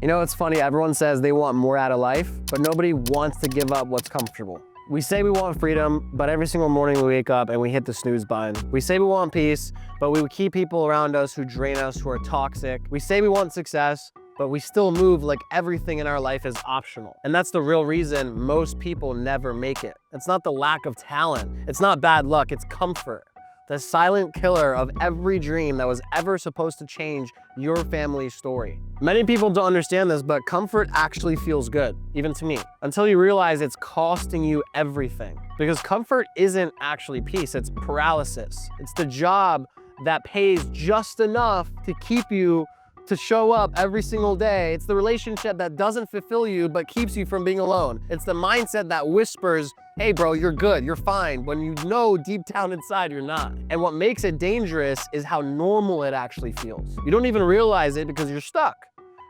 You know, it's funny, everyone says they want more out of life, but nobody wants to give up what's comfortable. We say we want freedom, but every single morning we wake up and we hit the snooze button. We say we want peace, but we keep people around us who drain us, who are toxic. We say we want success, but we still move like everything in our life is optional. And that's the real reason most people never make it. It's not the lack of talent. It's not bad luck, it's comfort. The silent killer of every dream that was ever supposed to change your family's story. Many people don't understand this, but comfort actually feels good, even to me, until you realize it's costing you everything. Because comfort isn't actually peace, it's paralysis. It's the job that pays just enough to keep you to show up every single day. It's the relationship that doesn't fulfill you but keeps you from being alone. It's the mindset that whispers, hey bro, you're good, you're fine, when you know deep down inside you're not. And what makes it dangerous is how normal it actually feels. You don't even realize it because you're stuck.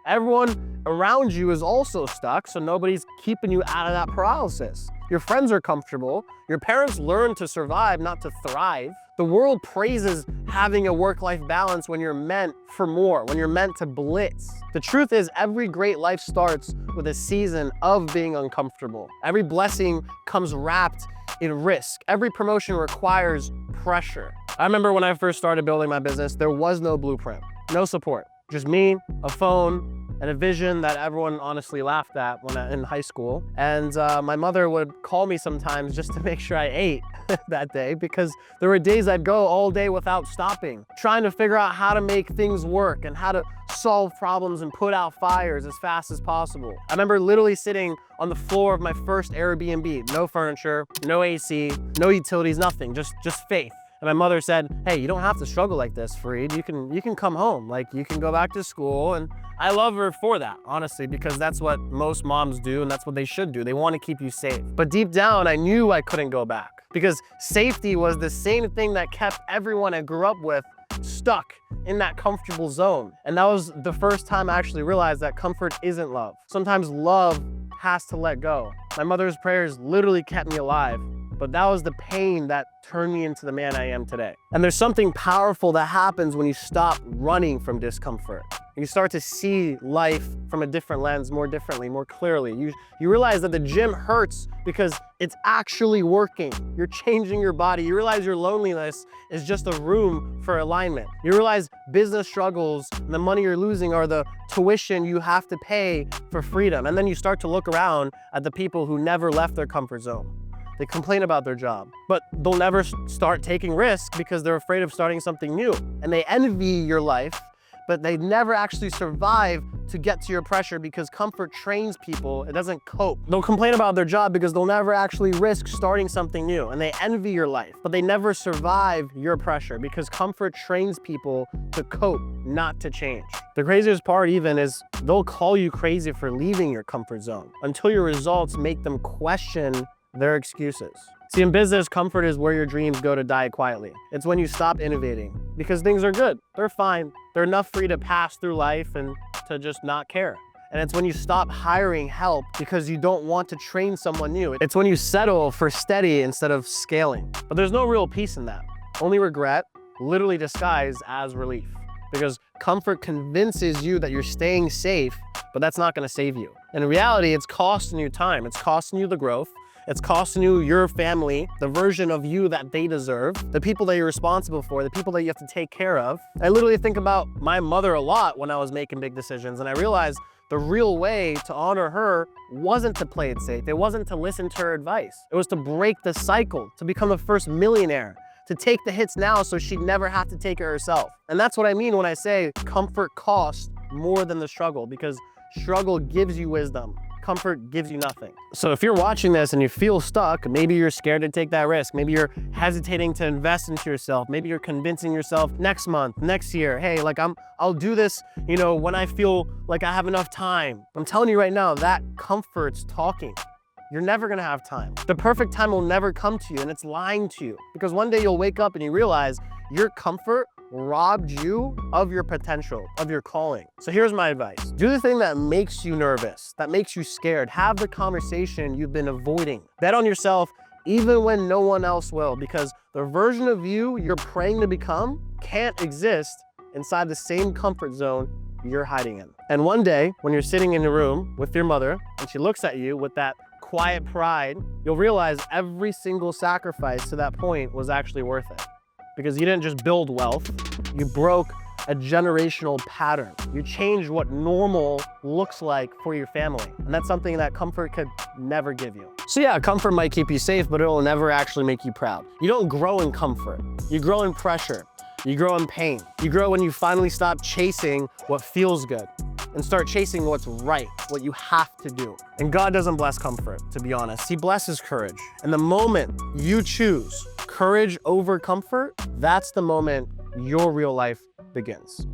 Everyone around you is also stuck, so nobody's keeping you out of that paralysis. Your friends are comfortable. Your parents learn to survive, not to thrive. The world praises having a work-life balance when you're meant for more, when you're meant to blitz. The truth is, every great life starts with a season of being uncomfortable. Every blessing comes wrapped in risk. Every promotion requires pressure. I remember when I first started building my business, there was no blueprint, no support. Just me, a phone, and a vision that everyone honestly laughed at when in high school. And my mother would call me sometimes just to make sure I ate that day, because there were days I'd go all day without stopping, trying to figure out how to make things work and how to solve problems and put out fires as fast as possible. I remember literally sitting on the floor of my first Airbnb, no furniture, no AC, no utilities, nothing, just faith. And my mother said, hey, you don't have to struggle like this, Fareed. You can come home, like you can go back to school. And I love her for that, honestly, because that's what most moms do and that's what they should do. They want to keep you safe. But deep down, I knew I couldn't go back because safety was the same thing that kept everyone I grew up with stuck in that comfortable zone. And that was the first time I actually realized that comfort isn't love. Sometimes love has to let go. My mother's prayers literally kept me alive. But that was the pain that turned me into the man I am today. And there's something powerful that happens when you stop running from discomfort. You start to see life from a different lens, more differently, more clearly. You realize that the gym hurts because it's actually working. You're changing your body. You realize your loneliness is just a room for alignment. You realize business struggles and the money you're losing are the tuition you have to pay for freedom. And then you start to look around at the people who never left their comfort zone. They complain about their job, but they'll never start taking risks because they're afraid of starting something new. And they envy your life, but they never actually survive to get to your pressure because comfort trains people, it doesn't cope. They'll complain about their job because they'll never actually risk starting something new. And they envy your life, but they never survive your pressure because comfort trains people to cope, not to change. The craziest part even is they'll call you crazy for leaving your comfort zone until your results make them question their excuses. See, in business, comfort is where your dreams go to die quietly. It's when you stop innovating because things are good, they're fine, they're enough for you to pass through life and to just not care. And it's when you stop hiring help because you don't want to train someone new. It's when you settle for steady instead of scaling. But there's no real peace in that. Only regret, literally disguised as relief. Because comfort convinces you that you're staying safe, but that's not gonna save you. In reality, it's costing you time, it's costing you the growth, it's costing you your family, the version of you that they deserve, the people that you're responsible for, the people that you have to take care of. I literally think about my mother a lot when I was making big decisions, and I realized the real way to honor her wasn't to play it safe. It wasn't to listen to her advice. It was to break the cycle, to become the first millionaire, to take the hits now so she'd never have to take it herself. And that's what I mean when I say comfort costs more than the struggle, because struggle gives you wisdom. Comfort gives you nothing. So if you're watching this and you feel stuck, maybe you're scared to take that risk. Maybe you're hesitating to invest into yourself. Maybe you're convincing yourself next month, next year, hey, like I'll do this, you know, when I feel like I have enough time. I'm telling you right now, that comfort's talking. You're never gonna have time. The perfect time will never come to you, and it's lying to you. Because one day you'll wake up and you realize your comfort robbed you of your potential, of your calling. So here's my advice. Do the thing that makes you nervous, that makes you scared. Have the conversation you've been avoiding. Bet on yourself even when no one else will, because the version of you you're praying to become can't exist inside the same comfort zone you're hiding in. And one day, when you're sitting in a room with your mother and she looks at you with that quiet pride, you'll realize every single sacrifice to that point was actually worth it. Because you didn't just build wealth, you broke a generational pattern. You changed what normal looks like for your family. And that's something that comfort could never give you. So yeah, comfort might keep you safe, but it'll never actually make you proud. You don't grow in comfort. You grow in pressure. You grow in pain. You grow when you finally stop chasing what feels good and start chasing what's right, what you have to do. And God doesn't bless comfort, to be honest. He blesses courage. And the moment you choose courage over comfort, that's the moment your real life begins.